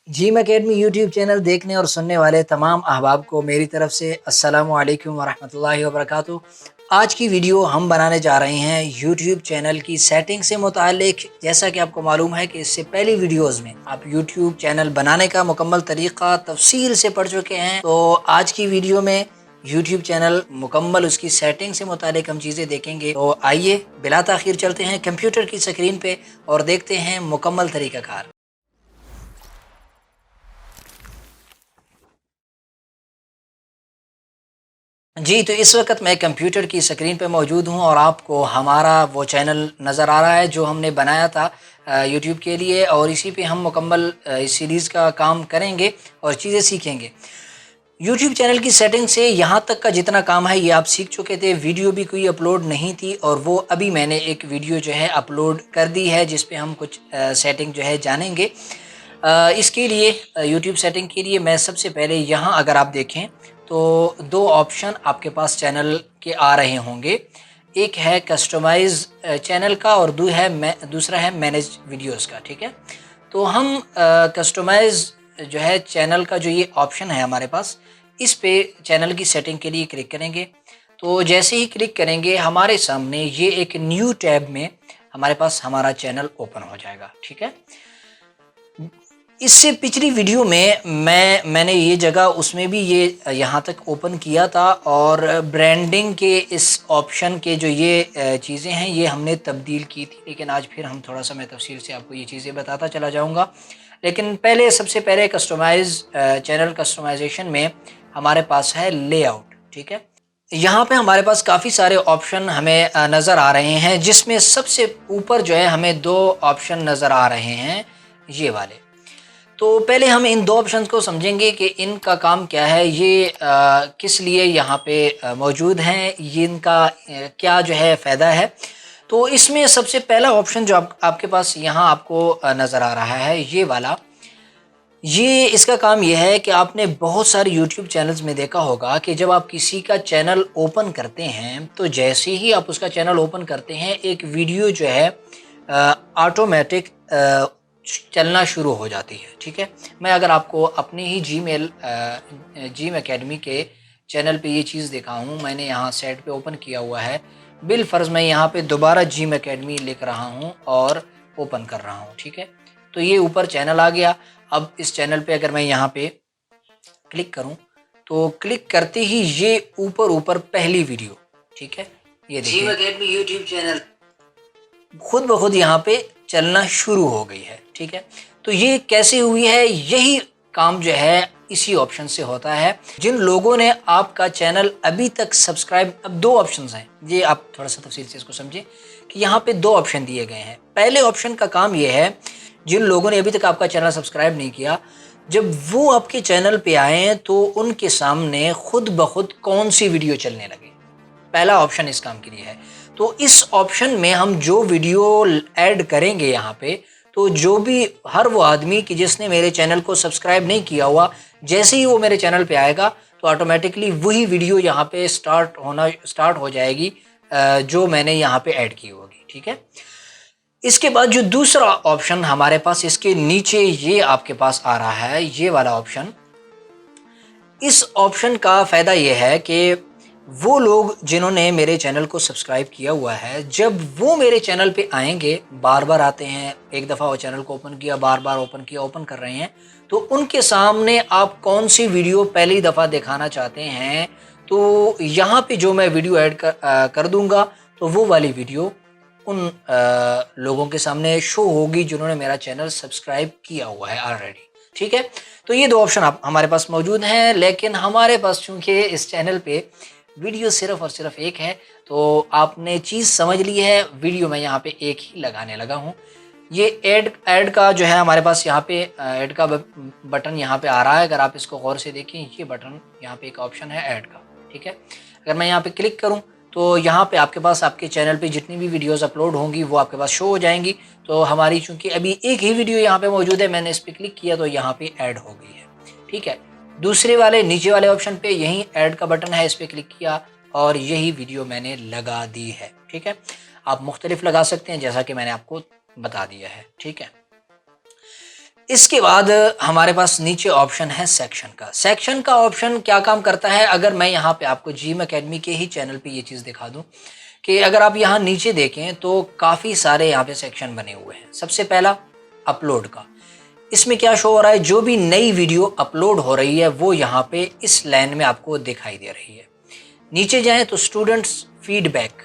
Gym academy YouTube channel देखने और सुनने वाले तमाम अहबाब को मेरी तरफ से अस्सलामु अलैकुम वरहमतुल्लाहि वबरकातुहू। आज की वीडियो हम बनाने जा रहे हैं यूट्यूब चैनल की सेटिंग से मुतालिक। जैसा कि आपको मालूम है कि इससे पहली वीडियोस में आप यूट्यूब चैनल बनाने का मुकम्मल तरीक़ा तफसील से पढ़ चुके हैं। तो आज की वीडियो में यूट्यूब चैनल मुकम्मल उसकी सेटिंग से मुतालिक हम चीज़ें देखेंगे। तो आइए बिला ताख़ीर चलते हैं कंप्यूटर की स्क्रीन पे और देखते हैं मुकम्मल तरीक़ाकार। जी, तो इस वक़्त मैं कंप्यूटर की स्क्रीन पे मौजूद हूँ और आपको हमारा वो चैनल नज़र आ रहा है जो हमने बनाया था यूट्यूब के लिए, और इसी पे हम मुकम्मल इस सीरीज़ का काम करेंगे और चीज़ें सीखेंगे। यूट्यूब चैनल की सेटिंग से यहाँ तक का जितना काम है ये आप सीख चुके थे। वीडियो भी कोई अपलोड नहीं थी और वो अभी मैंने एक वीडियो जो है अपलोड कर दी है जिस पे हम कुछ सेटिंग जो है जानेंगे। इसके लिए यूट्यूब सेटिंग के लिए मैं सबसे पहले यहाँ अगर आप देखें तो दो ऑप्शन आपके पास चैनल के आ रहे होंगे। एक है कस्टमाइज़ चैनल का और दूसरा है मैनेज वीडियोज़ का, ठीक है। तो हम कस्टमाइज़ जो है चैनल का जो ये ऑप्शन है हमारे पास, इस पे चैनल की सेटिंग के लिए क्लिक करेंगे। तो जैसे ही क्लिक करेंगे हमारे सामने ये एक न्यू टैब में हमारे पास हमारा चैनल ओपन हो जाएगा, ठीक है। इससे पिछली वीडियो में मैंने ये जगह उसमें भी ये यहाँ तक ओपन किया था और ब्रांडिंग के इस ऑप्शन के जो ये चीज़ें हैं ये हमने तब्दील की थी, लेकिन आज फिर हम थोड़ा सा मैं तफसील से आपको ये चीज़ें बताता चला जाऊँगा। लेकिन पहले सबसे पहले चैनल कस्टमाइजेशन में हमारे पास है लेआउट, ठीक है। यहाँ पे हमारे पास काफ़ी सारे ऑप्शन हमें नज़र आ रहे हैं, जिसमें सबसे ऊपर जो है हमें दो ऑप्शन नज़र आ रहे हैं, ये वाले। तो पहले हम इन दो ऑप्शंस को समझेंगे कि इनका काम क्या है, ये किस लिए यहाँ पे मौजूद हैं, ये इनका क्या जो है फ़ायदा है। तो इसमें सबसे पहला ऑप्शन जो आपके पास यहाँ आपको नज़र आ रहा है, ये वाला, ये इसका काम ये है कि आपने बहुत सारे यूट्यूब चैनल्स में देखा होगा कि जब आप किसी का चैनल ओपन करते हैं तो जैसे ही आप उसका चैनल ओपन करते हैं एक वीडियो जो है ऑटोमेटिक चलना शुरू हो जाती है, ठीक है। मैं अगर आपको अपने ही जीम एकेडमी के चैनल पे ये चीज़ दिखाऊं, मैंने यहाँ साइट पे ओपन किया हुआ है, बिलफ़र्ज़ मैं यहाँ पे दोबारा जीम एकेडमी लिख रहा हूँ और ओपन कर रहा हूँ, ठीक है। तो ये ऊपर चैनल आ गया। अब इस चैनल पे अगर मैं यहाँ पे क्लिक करूँ तो क्लिक करते ही ये ऊपर पहली वीडियो, ठीक है, ये देखिए जीम एकेडमी यूट्यूब चैनल खुद ब खुद यहाँ पे चलना शुरू हो गई है, ठीक है। तो ये कैसे हुई है, यही काम जो है इसी ऑप्शन से होता है। जिन लोगों ने आपका चैनल अभी तक सब्सक्राइब, अब दो ऑप्शंस हैं, ये आप थोड़ा सा तफसील से इसको समझें कि यहाँ पे दो ऑप्शन दिए गए हैं। पहले ऑप्शन का काम ये है, जिन लोगों ने अभी तक आपका चैनल सब्सक्राइब नहीं किया, जब वो आपके चैनल पे आए तो उनके सामने खुद ब खुद कौन सी वीडियो चलने लगे। पहला ऑप्शन इस काम के लिए है। तो इस ऑप्शन में हम जो वीडियो ऐड करेंगे यहाँ पे, तो जो भी हर वो आदमी कि जिसने मेरे चैनल को सब्सक्राइब नहीं किया हुआ, जैसे ही वो मेरे चैनल पे आएगा तो ऑटोमेटिकली वही वीडियो यहाँ पे स्टार्ट हो जाएगी जो मैंने यहाँ पे ऐड की होगी, ठीक है। इसके बाद जो दूसरा ऑप्शन हमारे पास इसके नीचे ये आपके पास आ रहा है, ये वाला ऑप्शन, इस ऑप्शन का फ़ायदा ये है कि वो लोग जिन्होंने मेरे चैनल को सब्सक्राइब किया हुआ है, जब वो मेरे चैनल पे आएंगे, बार बार आते हैं, एक दफ़ा वो चैनल को ओपन किया, बार बार ओपन किया, ओपन कर रहे हैं, तो उनके सामने आप कौन सी वीडियो पहली दफ़ा दिखाना चाहते हैं, तो यहाँ पे जो मैं वीडियो ऐड कर दूंगा तो वो वाली वीडियो उन लोगों के सामने शो होगी जिन्होंने मेरा चैनल सब्सक्राइब किया हुआ है ऑलरेडी, ठीक है। तो ये दो ऑप्शन आप हमारे पास मौजूद हैं, लेकिन हमारे पास चूंकि इस चैनल पे वीडियो सिर्फ और सिर्फ एक है, तो आपने चीज़ समझ ली है। वीडियो मैं यहाँ पे एक ही लगाने लगा हूँ। ये ऐड का जो है हमारे पास यहाँ पे ऐड का बटन यहाँ पे आ रहा है। अगर आप इसको गौर से देखें, ये बटन यहाँ पे एक ऑप्शन है ऐड का, ठीक है। अगर मैं यहाँ पे क्लिक करूँ तो यहाँ पे आपके पास आपके चैनल पे जितनी भी वीडियोस अपलोड होंगी वो आपके पास शो हो जाएंगी। तो हमारी चूंकि अभी एक ही वीडियो यहाँ पे मौजूद है, मैंने इस पर क्लिक किया तो यहाँ पे ऐड हो गई है, ठीक है। दूसरे वाले नीचे वाले ऑप्शन पे यही ऐड का बटन है, इस पर क्लिक किया और यही वीडियो मैंने लगा दी है, ठीक है। आप मुख्तलिफ लगा सकते हैं जैसा कि मैंने आपको बता दिया है, ठीक है। इसके बाद हमारे पास नीचे ऑप्शन है सेक्शन का। सेक्शन का ऑप्शन क्या काम करता है, अगर मैं यहाँ पे आपको जिम एकेडमी के ही चैनल पे ये चीज़ दिखा दूँ कि अगर आप यहाँ नीचे देखें तो काफ़ी सारे यहाँ पे सेक्शन बने हुए हैं। सबसे पहला अपलोड का, इसमें क्या शो हो रहा है, जो भी नई वीडियो अपलोड हो रही है वो यहाँ पे इस लाइन में आपको दिखाई दे रही है। नीचे जाएं तो स्टूडेंट्स फीडबैक,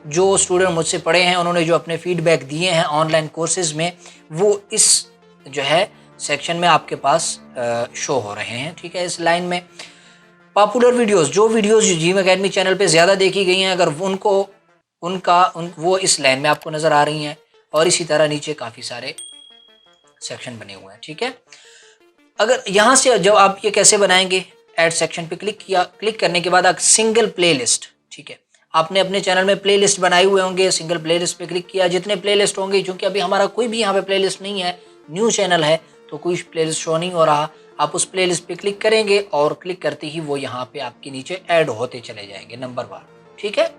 जो स्टूडेंट मुझसे पढ़े हैं उन्होंने जो अपने फीडबैक दिए हैं ऑनलाइन कोर्सेज में, वो इस जो है सेक्शन में आपके पास शो हो रहे हैं। ठीक है, इस लाइन में पॉपुलर वीडियोस, जो वीडियोस जिम एकेडमी चैनल पे ज़्यादा देखी गई हैं, अगर वो इस लाइन में आपको नज़र आ रही हैं। और इसी तरह नीचे काफ़ी सारे सेक्शन बने हुए हैं। ठीक है, अगर यहाँ से जब आप ये कैसे बनाएंगे, ऐड सेक्शन पे क्लिक किया, क्लिक करने के बाद आप सिंगल प्लेलिस्ट, ठीक है, आपने अपने चैनल में प्लेलिस्ट बनाए हुए होंगे, सिंगल प्लेलिस्ट पे क्लिक किया, जितने प्लेलिस्ट होंगे, क्योंकि अभी हमारा कोई भी यहाँ पे प्लेलिस्ट नहीं है, न्यू चैनल है तो कोई प्लेलिस्ट शो नहीं हो रहा, आप उस प्लेलिस्ट पे क्लिक करेंगे और क्लिक करते ही वो यहाँ पे आपके नीचे ऐड होते चले जाएंगे नंबर बार। ठीक है,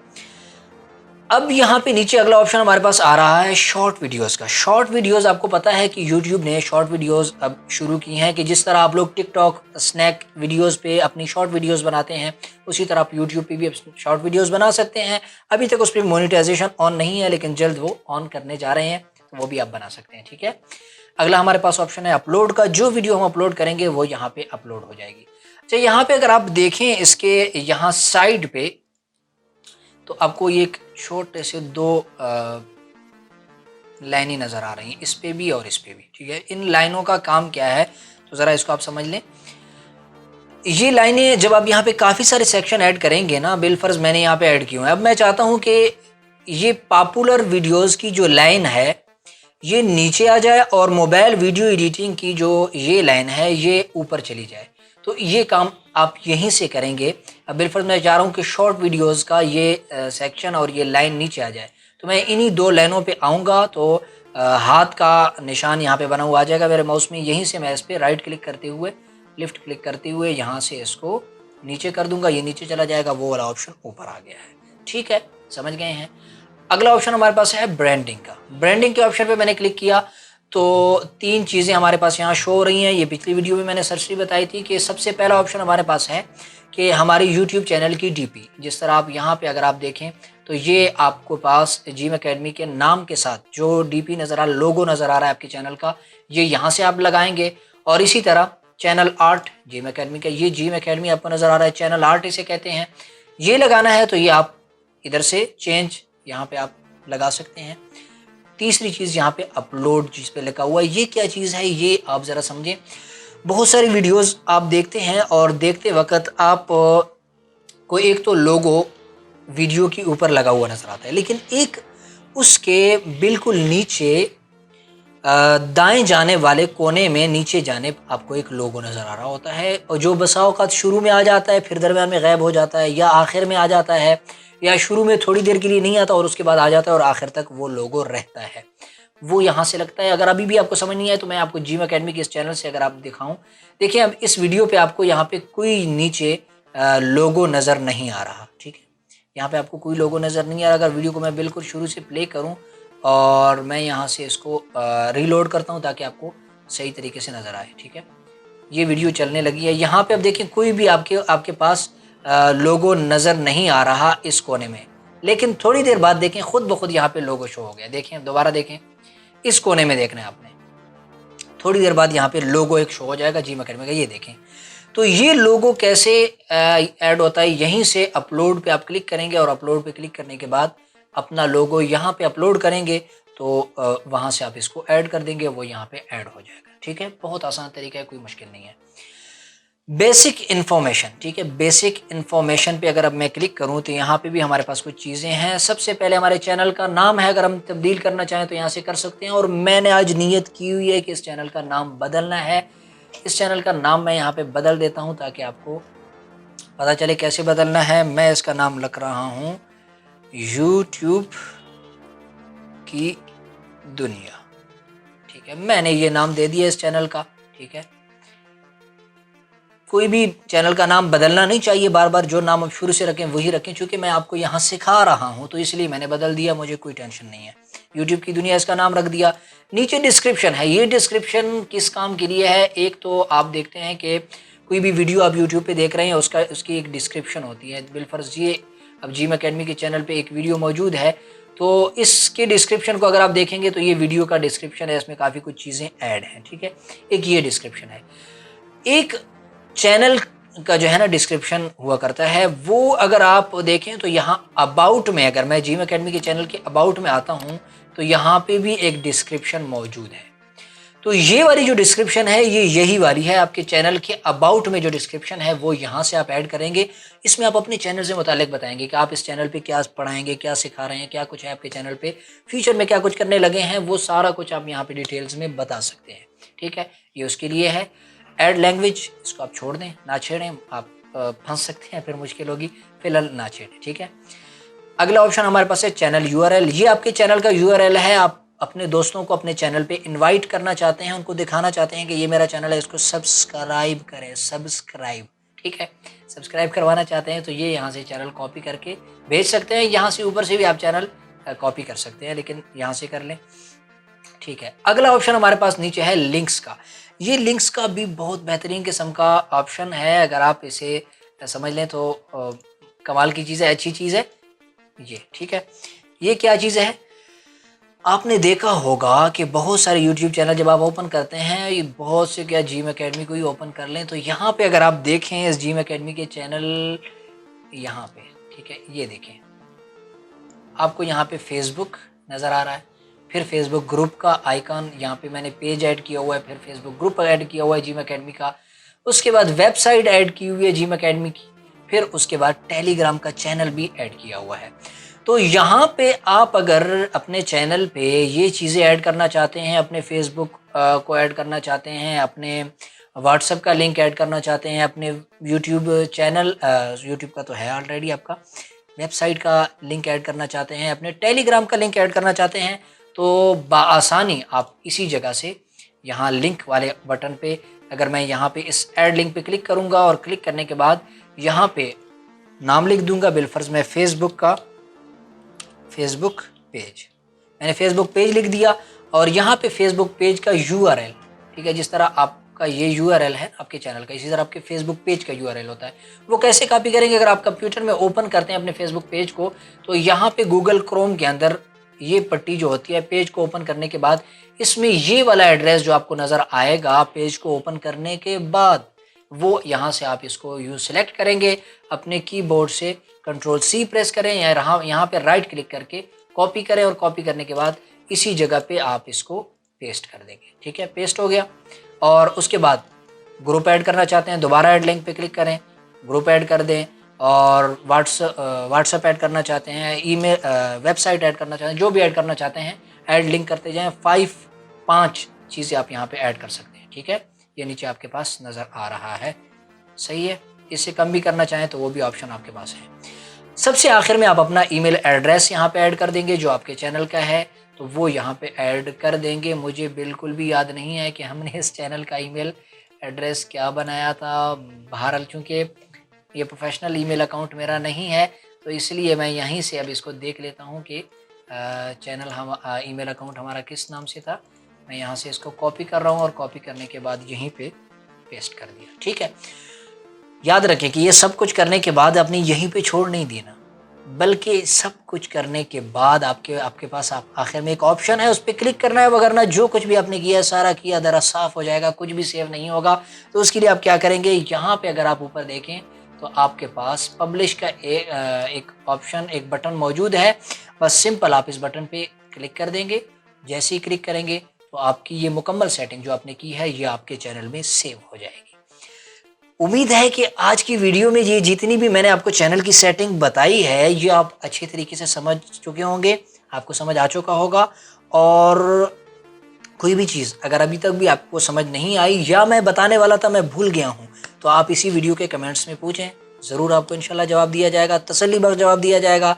अब यहाँ पे नीचे अगला ऑप्शन हमारे पास आ रहा है शॉर्ट वीडियोस का। शॉर्ट वीडियोस, आपको पता है कि यूट्यूब ने शॉर्ट वीडियोस अब शुरू की हैं कि जिस तरह आप लोग टिकटॉक स्नैक वीडियोस पे अपनी शॉर्ट वीडियोस बनाते हैं, उसी तरह आप यूट्यूब पे भी शॉर्ट वीडियोस बना सकते हैं। अभी तक उस पर मोनेटाइजेशन ऑन नहीं है, लेकिन जल्द वो ऑन करने जा रहे हैं, तो वो भी आप बना सकते हैं। ठीक है, अगला हमारे पास ऑप्शन है अपलोड का। जो वीडियो हम अपलोड करेंगे वो यहाँ पे अपलोड हो जाएगी। अच्छा, यहाँ पे अगर आप देखें इसके यहाँ साइड पे, तो आपको ये एक छोटे से दो लाइनें नज़र आ रही हैं, इस पे भी और इस पे भी। ठीक है, इन लाइनों का काम क्या है, तो ज़रा इसको आप समझ लें। ये लाइनें जब आप यहाँ पे काफ़ी सारे सेक्शन ऐड करेंगे ना, बिलफर्ज मैंने यहाँ पे ऐड किए हैं, अब मैं चाहता हूँ कि ये पॉपुलर वीडियोस की जो लाइन है ये नीचे आ जाए और मोबाइल वीडियो एडिटिंग की जो ये लाइन है ये ऊपर चली जाए। तो ये काम आप यहीं से करेंगे। अब बिलफर्ज मैं चाह रहा हूँ कि शॉर्ट वीडियोस का ये सेक्शन और ये लाइन नीचे आ जाए, तो मैं इन्हीं दो लाइनों पे आऊँगा तो हाथ का निशान यहाँ पे बना हुआ आ जाएगा मेरे माउस में। यहीं से मैं इस पर राइट क्लिक करते हुए, लिफ्ट क्लिक करते हुए यहाँ से इसको नीचे कर दूंगा, ये नीचे चला जाएगा, वो वाला ऑप्शन ऊपर आ गया है। ठीक है, समझ गए हैं। अगला ऑप्शन हमारे पास है ब्रांडिंग का। ब्रांडिंग के ऑप्शन पे मैंने क्लिक किया तो तीन चीज़ें हमारे पास यहाँ शो हो रही हैं। ये पिछली वीडियो में मैंने सर्च बताई थी कि सबसे पहला ऑप्शन हमारे पास है कि हमारे यूट्यूब चैनल की डीपी, जिस तरह आप यहाँ पे अगर आप देखें तो ये आपको पास जिम एकेडमी के नाम के साथ जो डीपी नज़र आ रहा, लोगो नज़र आ रहा है आपके चैनल का, ये यहाँ से आप लगाएंगे। और इसी तरह चैनल आर्ट जिम एकेडमी का, ये जिम एकेडमी आपको नज़र आ रहा है, चैनल आर्ट इसे कहते हैं, ये लगाना है तो ये आप इधर से चेंज यहाँ पे आप लगा सकते हैं। तीसरी चीज़ यहाँ पे अपलोड जिस पे लिखा हुआ है, ये क्या चीज़ है ये आप ज़रा समझें। बहुत सारी वीडियोस आप देखते हैं और देखते वक्त आप को एक तो लोगो वीडियो के ऊपर लगा हुआ नज़र आता है, लेकिन एक उसके बिल्कुल नीचे दाएं जाने वाले कोने में नीचे जाने आपको एक लोगो नज़र आ रहा होता है, और जो बसा औक़ात शुरू में आ जाता है फिर दरम्यान में गायब हो जाता है, या आखिर में आ जाता है, या शुरू में थोड़ी देर के लिए नहीं आता और उसके बाद आ जाता है और आखिर तक वो लोगो रहता है, वो यहाँ से लगता है। अगर अभी भी आपको समझ नहीं आए तो मैं आपको जिम एकेडमी के इस चैनल से अगर आप दिखाऊं, देखिए अब इस वीडियो पे आपको यहाँ पे कोई नीचे लोगो नज़र नहीं आ रहा। ठीक है, यहाँ पे आपको कोई लोगो नज़र नहीं आ रहा। अगर वीडियो को मैं बिल्कुल शुरू से प्ले करूँ और मैं यहाँ से इसको रीलोड करता हूँ ताकि आपको सही तरीके से नज़र आए। ठीक है, ये वीडियो चलने लगी है। यहाँ पे अब देखें कोई भी आपके पास लोगो नज़र नहीं आ रहा इस कोने में, लेकिन थोड़ी देर बाद देखें खुद ब खुद यहाँ पे लोगो शो हो गया। देखें, दोबारा देखें, इस कोने में देखना है आपने, थोड़ी देर बाद यहाँ पे लोगो एक शो हो जाएगा जिम एकेडमी का, ये देखें। तो ये लोगो कैसे ऐड होता है, यहीं से अपलोड पे आप क्लिक करेंगे और अपलोड पे क्लिक करने के बाद अपना लोगो यहाँ पे अपलोड करेंगे तो वहाँ से आप इसको ऐड कर देंगे, वो यहाँ पे ऐड हो जाएगा। ठीक है, बहुत आसान तरीका है, कोई मुश्किल नहीं है। बेसिक इन्फॉर्मेशन, ठीक है, बेसिक इन्फॉर्मेशन पे अगर अब मैं क्लिक करूं तो यहाँ पे भी हमारे पास कुछ चीज़ें हैं। सबसे पहले हमारे चैनल का नाम है, अगर हम तब्दील करना चाहें तो यहाँ से कर सकते हैं, और मैंने आज नियत की हुई है कि इस चैनल का नाम बदलना है। इस चैनल का नाम मैं यहाँ पे बदल देता हूँ ताकि आपको पता चले कैसे बदलना है। मैं इसका नाम लिख रहा हूँ यूट्यूब की दुनिया। ठीक है, मैंने ये नाम दे दिया इस चैनल का। ठीक है, कोई भी चैनल का नाम बदलना नहीं चाहिए, बार बार जो नाम आप शुरू से रखें वही रखें, क्योंकि मैं आपको यहाँ सिखा रहा हूँ तो इसलिए मैंने बदल दिया, मुझे कोई टेंशन नहीं है। यूट्यूब की दुनिया इसका नाम रख दिया। नीचे डिस्क्रिप्शन है, ये डिस्क्रिप्शन किस काम के लिए है? एक तो आप देखते हैं कि कोई भी वीडियो आप यूट्यूब पे देख रहे हैं उसकी एक डिस्क्रिप्शन होती है। बिलफर्ज ये अब जिम अकेडमी के चैनल पे एक वीडियो मौजूद है, तो इसके डिस्क्रिप्शन को अगर आप देखेंगे तो ये वीडियो का डिस्क्रिप्शन है, इसमें काफ़ी कुछ चीज़ें ऐड हैं, ठीक है। एक ये डिस्क्रिप्शन है। एक चैनल का जो है ना डिस्क्रिप्शन हुआ करता है, वो अगर आप देखें तो यहाँ अबाउट में, अगर मैं जिम अकेडमी के चैनल के अबाउट में आता हूँ तो यहाँ पे भी एक डिस्क्रिप्शन मौजूद है। तो ये वाली जो डिस्क्रिप्शन है ये यही वाली है, आपके चैनल के अबाउट में जो डिस्क्रिप्शन है वो यहाँ से आप ऐड करेंगे। इसमें आप अपने चैनल से मुतालिक बताएंगे कि आप इस चैनल पे क्या पढ़ाएंगे, क्या सिखा रहे हैं, क्या कुछ है आपके चैनल पे, फ्यूचर में क्या कुछ करने लगे हैं, वो सारा कुछ आप यहाँ पे डिटेल्स में बता सकते हैं, ठीक है। ये उसके लिए है। ऐड लैंग्वेज, इसको आप छोड़ दें, ना छेड़ें, आप फंस सकते हैं, फिर मुश्किल होगी, फिलहाल ना छेड़ें, ठीक है। अगला ऑप्शन हमारे पास है चैनल यूआरएल। ये आपके चैनल का यूआरएल है। आप अपने दोस्तों को अपने चैनल पे इनवाइट करना चाहते हैं, उनको दिखाना चाहते हैं कि ये मेरा चैनल है, इसको सब्सक्राइब करें, सब्सक्राइब, ठीक है। सब्सक्राइब करवाना चाहते हैं तो ये यहाँ से चैनल कॉपी करके भेज सकते हैं। यहाँ से ऊपर से भी आप चैनल कॉपी कर सकते हैं, लेकिन यहाँ से कर लें, ठीक है। अगला ऑप्शन हमारे पास नीचे है लिंक्स का। ये लिंक्स का भी बहुत बेहतरीन किस्म का ऑप्शन है। अगर आप इसे समझ लें तो कमाल की चीज़ है, अच्छी चीज़ है ये, ठीक है। ये क्या चीज़ है? आपने देखा होगा कि बहुत सारे यूट्यूब चैनल जब आप ओपन करते हैं, ये बहुत से, क्या जिम अकेडमी को ही ओपन कर लें तो यहाँ पे अगर आप देखें इस जिम अकेडमी के चैनल, यहाँ पे, ठीक है, ये देखें, आपको यहाँ पे फेसबुक नज़र आ रहा है, फिर फेसबुक ग्रुप का आइकन, यहाँ पे मैंने पेज ऐड किया हुआ है, फिर फेसबुक ग्रुप ऐड किया हुआ है जिम अकेडमी का, उसके बाद वेबसाइट ऐड की हुई है जिम अकेडमी की, फिर उसके बाद टेलीग्राम का चैनल भी ऐड किया हुआ है। तो यहाँ पे आप अगर अपने चैनल पे ये चीज़ें ऐड करना चाहते हैं, अपने फेसबुक को ऐड करना चाहते हैं, अपने व्हाट्सएप का लिंक ऐड करना चाहते हैं, अपने यूट्यूब चैनल, यूट्यूब का तो है ऑलरेडी आपका, वेबसाइट का लिंक ऐड करना चाहते हैं, अपने टेलीग्राम का लिंक ऐड करना चाहते हैं, तो बआसानी आप इसी जगह से यहाँ लिंक वाले बटन पे, अगर मैं यहाँ पे इस ऐड लिंक पे क्लिक करूँगा और क्लिक करने के बाद यहाँ पे नाम लिख दूंगा, बिलफर्ज मैं फेसबुक पेज, मैंने फेसबुक पेज लिख दिया और यहाँ पे फेसबुक पेज का यूआरएल, ठीक है, जिस तरह आपका ये यूआरएल है आपके चैनल का, इसी तरह आपके फेसबुक पेज का यूआरएल होता है। वो कैसे कॉपी करेंगे? अगर आप कंप्यूटर में ओपन करते हैं अपने फेसबुक पेज को, तो यहाँ पे गूगल क्रोम के अंदर ये पट्टी जो होती है, पेज को ओपन करने के बाद इसमें ये वाला एड्रेस जो आपको नज़र आएगा पेज को ओपन करने के बाद, वो यहाँ से आप इसको यूज सेलेक्ट करेंगे, अपने कीबोर्ड से Ctrl+C प्रेस करें या यहाँ पे राइट क्लिक करके कॉपी करें और कॉपी करने के बाद इसी जगह पे आप इसको पेस्ट कर देंगे, ठीक है। पेस्ट हो गया और उसके बाद ग्रुप ऐड करना चाहते हैं, दोबारा ऐड लिंक पे क्लिक करें, ग्रुप ऐड कर दें, और व्हाट्सएप ऐड करना चाहते हैं, ईमेल, वेबसाइट ऐड करना चाहते हैं, जो भी ऐड करना चाहते हैं ऐड लिंक करते जाएं। 5 चीज़ें आप यहाँ पे ऐड कर सकते हैं, ठीक है। ये नीचे आपके पास नज़र आ रहा है, सही है। इससे कम भी करना चाहें तो वो भी ऑप्शन आपके पास है। सबसे आखिर में आप अपना ईमेल एड्रेस यहाँ पे ऐड कर देंगे जो आपके चैनल का है, तो वो यहाँ पे ऐड कर देंगे। मुझे बिल्कुल भी याद नहीं है कि हमने इस चैनल का ईमेल एड्रेस क्या बनाया था। बहरहाल चूँकि ये प्रोफेशनल ईमेल अकाउंट मेरा नहीं है, तो इसलिए मैं यहीं से अब इसको देख लेता हूँ कि चैनल हम ईमेल अकाउंट हमारा किस नाम से था। मैं यहाँ से इसको कॉपी कर रहा हूँ और कॉपी करने के बाद यहीं पे पेस्ट कर दिया, ठीक है। याद रखें कि ये सब कुछ करने के बाद आपने यहीं पे छोड़ नहीं देना, बल्कि सब कुछ करने के बाद आपके पास आखिर में एक ऑप्शन है, उस पर क्लिक करना है, वगरना जो कुछ भी आपने किया सारा किया दरा साफ हो जाएगा, कुछ भी सेव नहीं होगा। तो उसके लिए आप क्या करेंगे, यहाँ पे अगर आप ऊपर देखें तो आपके पास पब्लिश का एक ऑप्शन, एक बटन मौजूद है। बस सिंपल आप इस बटन पे क्लिक कर देंगे। जैसे ही क्लिक करेंगे तो आपकी ये मुकम्मल सेटिंग जो आपने की है ये आपके चैनल में सेव हो जाएगी। उम्मीद है कि आज की वीडियो में ये जितनी भी मैंने आपको चैनल की सेटिंग बताई है ये आप अच्छे तरीके से समझ चुके होंगे, आपको समझ आ चुका होगा। और कोई भी चीज़ अगर अभी तक भी आपको समझ नहीं आई या मैं बताने वाला था मैं भूल गया हूँ, तो आप इसी वीडियो के कमेंट्स में पूछें, ज़रूर आपको इंशाल्लाह जवाब दिया जाएगा, तसल्ली बख्श जवाब दिया जाएगा।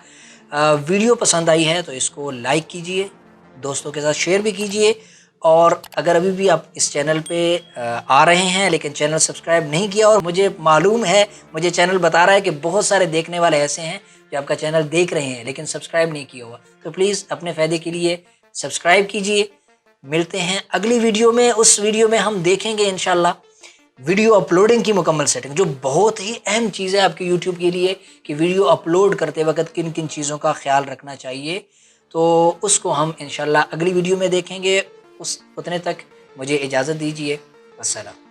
वीडियो पसंद आई है तो इसको लाइक कीजिए, दोस्तों के साथ शेयर भी कीजिए। और अगर अभी भी आप इस चैनल पे आ रहे हैं लेकिन चैनल सब्सक्राइब नहीं किया, और मुझे मालूम है, मुझे चैनल बता रहा है कि बहुत सारे देखने वाले ऐसे हैं जो आपका चैनल देख रहे हैं लेकिन सब्सक्राइब नहीं किया हुआ, तो प्लीज़ अपने फ़ायदे के लिए सब्सक्राइब कीजिए। मिलते हैं अगली वीडियो में। उस वीडियो में हम देखेंगे इंशाल्लाह वीडियो अपलोडिंग की मुकम्मल सेटिंग, जो बहुत ही अहम चीज़ है आपके यूट्यूब के लिए कि वीडियो अपलोड करते वक्त किन किन चीज़ों का ख्याल रखना चाहिए। तो उसको हम इंशाल्लाह अगली वीडियो में देखेंगे। उतने तक मुझे इजाज़त दीजिए। अस्सलाम।